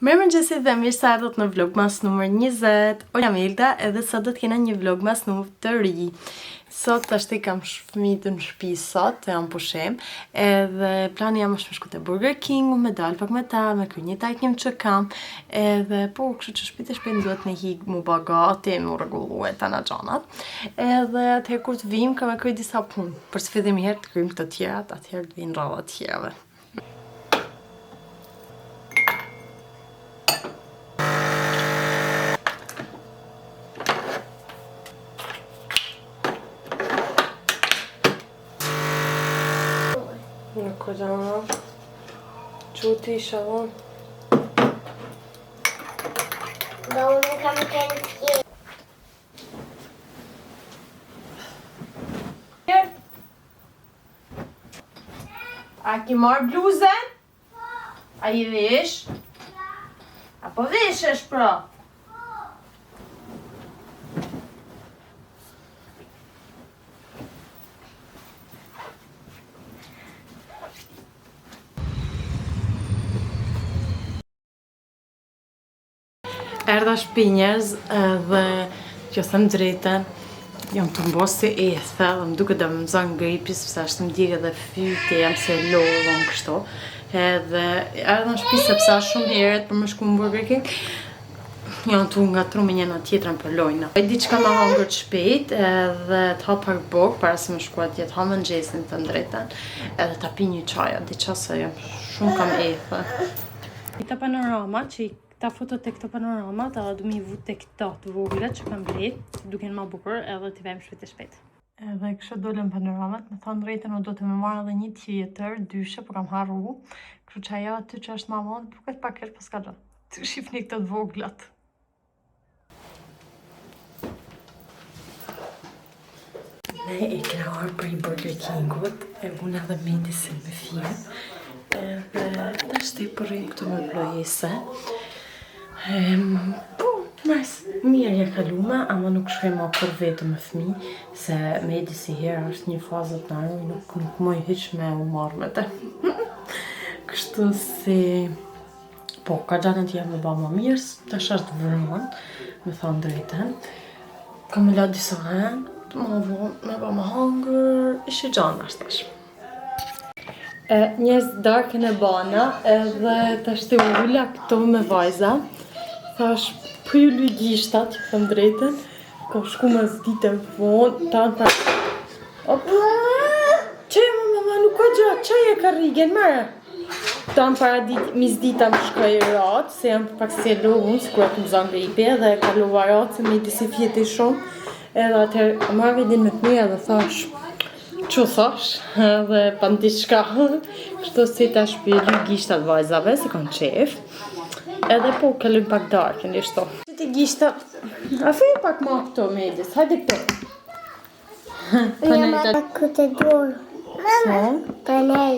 Mirëmëngjesit dhe mirë se ardhët në vlogmas numër 20. Unë jam Elda edhe sot do të kena një vlogmas numër të ri. Sot tash kam fëmijët në shtëpi sot, jam pushim, edhe plani jam është me shku te Burger King, me dal pak me ta, me kry një takim që kam, edhe po kështu që shpejt e shpejt duhet me hik mu bagati, mu rregullu e tana gjanat. Edhe atëherë kur të vim kam e kry disa punë, për së fillim herë të kryjm këto tjerat, atëherë të vinë rradha të tjerave. Në kërëna Quti shalom Da unë kam kënë t'je. A ki marrë bluzen? A i vesh? Apo veshesh pra? Erdha shpi njerëz dhe që thëmë drejten, jam të mbos si ethe dhe më duke dhe më mëzën gripis, pëse ashtë më djekë edhe fyte, jam se lovën kështu. Edhe erdha në shpi sepse ashtë shumë heret për më shku në Burger King, jam të nga tru me njëna tjetërën për lojna. E di që ka më hangër të shpejt edhe të ha pak bok, para se më shku atjet, ha më në gjesin të ndrejten, edhe të pi një qaja, di qa se jam shumë kam ethe. Këta panorama që ta foto të këto panorama, ta du mi vu të këto të voglet që kam blet, duke në ma bukur edhe t'i vejmë shpejt e shpejt. Edhe kështë dolem panoramat, me thonë drejten o do të me marrë edhe një tjetër, dyshe, për kam harru, kështë që ajo aty që është ma modë, për këtë pak kërë pëska gjo, të shifni këto të voglat. Ne e kena orë për i Burger Kingut, e unë edhe medisin me fje, edhe të shte i përrim këtu me blojese. Po, nice, mirë ja kalume, ama nuk shkoj ma për vetë me fmi, se medisi herë është një fazët në arru, nuk moj hiq me u marrë me te. Kështu si, po, ka gjanët jam me ba ma mirës, të është vërëman, me thonë drejten. Ka me la disa hen, ma vonë, me ba ma hangër, ishi gjanë ashtë tash. Njerëz darkën e bana, edhe të ashtë u ulla këto me vajza. Thash, për ju luj gishtat, që thëmë drejten, ka shku me zdite vonë, tanë ta... Op! Që e mama, nuk ka gjatë, që e ka rigen, mërë? Tanë para mi zdita më shkoj ratë, se jam pak se lovën, së kërët më zanë gripi, edhe ka lova ratë, se me disi fjeti shumë, edhe atër marrë vedin me të mire, dhe thash, që thash, edhe pan t'i shka, kështu si ta shpyri gishtat vajzave, si kanë qef. Edhe po, këllim pak darkën, ishto. Që ti gishta, a fej pak ma këto medis, hajde këto. Jam pak këtë dorë. Sa? Panel.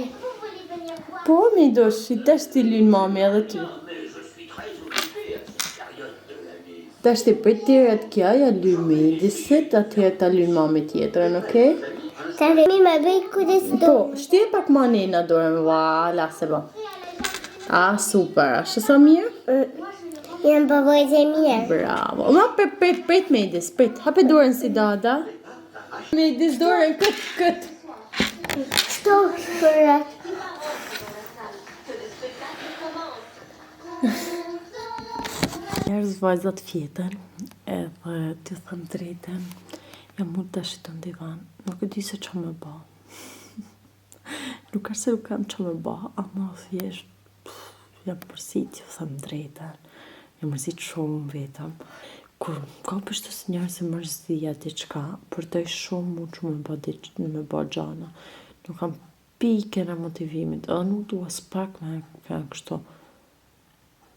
Po, mi doshi, tash ti lynë mami edhe ty. Tash ti për tjeret kja, ja lynë medisit, atëherë ta lynë mami tjetërën, okej? Ta remi me bëj kudis dorë. Po, shtje pak ma nena dorën, vala, se bo. A, super, ashtë sa mirë? Jam përbojt e mirë. Bravo. Ma pet medis, pet. Hape dorën si dada. Medis dorën kët. Shto shpërat. Njerëz vajzat fjetën, edhe të thëmë drejten, jam mund të ashtë të ndivan. Nuk e di se që me ba. Nuk është se nuk kam që me ba, ama thjesht jam përsit, ju thëmë drejten, jam mërzit shumë vetëm. Kur ka pështës njerë se mërzia diqka, për të shumë mund që me ba gjana. Nuk kam pike në motivimit, edhe nuk duha s'pak me kënë kështu.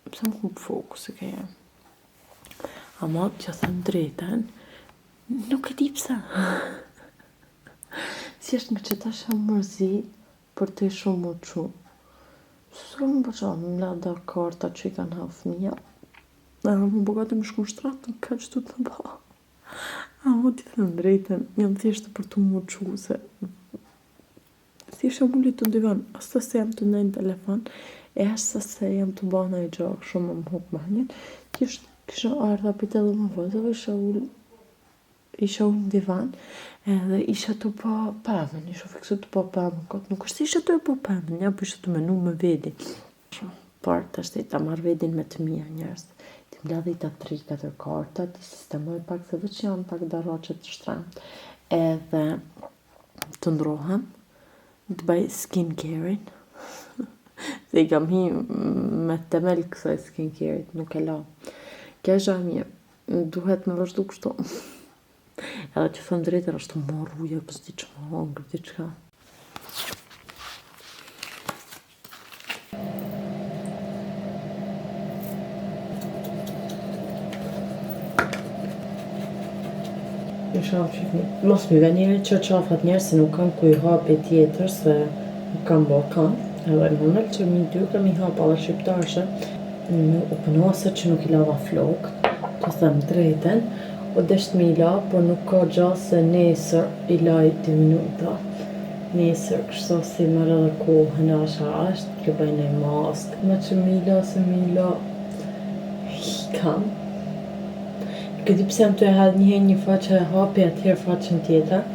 Pëse më kumë fokus e kejem. Ama që thëmë drejten, nuk e di pëse. Si është nga që ta shumë mërzit, për të shumë më qumë. Së më përqanë, më lada karta që i kanë ha fëmija. Dhe më bëgati më shku më shtratë, në ka që të të ba. A më t'i thëmë drejten, jam thjeshtë për të më qu, se thjesht jam ullit të divan, as të se jam të ndajnë telefon, Esa se jam të bana i gjak shumë më huk manjen. Kisha ardha pita dhe më vëzëve, isha unë në divan, edhe isha të po pëmën, isha fiksu të po pëmën, këtë nuk është isha të po pëmën, ja, po isha të menu me vedi. Por të ashtë ta marrë vedin me të mija njërës, ti mbledhi ta 3-4 karta, ti sistemoj pak se dhe që janë pak daraqet të shtremt, edhe të ndrohem, të bëj skin care-in, se i kam hi me temel kësaj skin care-it, nuk e la. Kja është gjamje, duhet me vazhdu kështu. Edhe që thëmë drejtër është të marruja, për s'di që më hongër, di qka. Mos mi venire që qafat njerë se nuk kam ku i hapi tjetër se nuk kam Balkan. Edhe në nëllë që mi dy kam i hapa dhe shqiptarshe, u pënose që nuk i lava flok, të thëmë drejten, o desht mi i la, por nuk ka gjatë se nesër i laj 2 minuta. Nesër kështu si më rëdhe kohën asha ashtë, kjo bëjnë e mask, me që mi i la se mi i la hikam. Këti pse jam të e hadh një faqe e hapi atëherë faqen tjetër,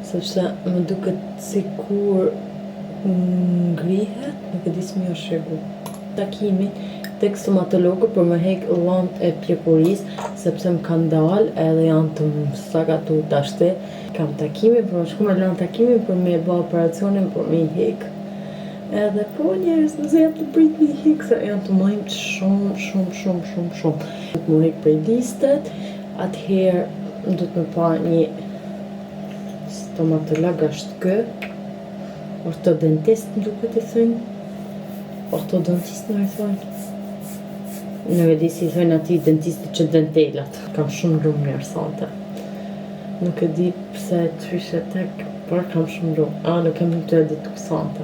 sepse më duket si kur ngrihet, nuk e di s'mi është shegu. Takimi tek stomatologu për më hek llant e pjekuris, sepse më kanë dal edhe janë të më sagatu tashti. Kam takimi, për më shku me lanë takimi për me ba operacionin për me i hek. Edhe po njerës, nëse jam të prit me i hek, se janë të majmë shumë. Të më hek për listet, atëherë du të me pa një stomatolog ashtë kë, ortodontist më duket i thënë, ortodontist në e thënë. Nuk e di si i thënë ati dentisti që dentelat, kam shumë lumë njerësante. Nuk e di pse të fyshe tek, por kam shumë lumë, nuk e më të edit të kësante.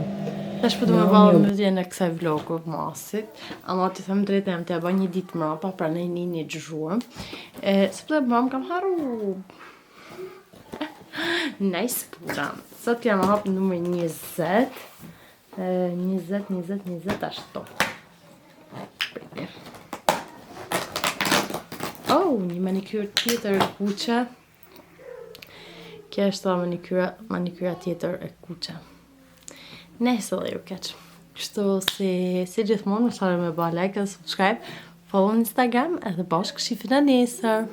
Tash për të me valë më dhje në kësaj vlogu masit, ama të thëmë drejtë jam të e ba një ditë mrapa, pra në një gjëzhuëm. Se për të bëmë kam haru. Nice pura. Sot jam hapë nëmër 20. 20 ashtu. Oh, një manikyr tjetër e kuqe. Kja është ta manikyra tjetër e kuqe. Nëse dhe ju keq. Kështu si gjithmonë, më share me ba like dhe subscribe, follow në Instagram edhe bashkë shifin e nesër.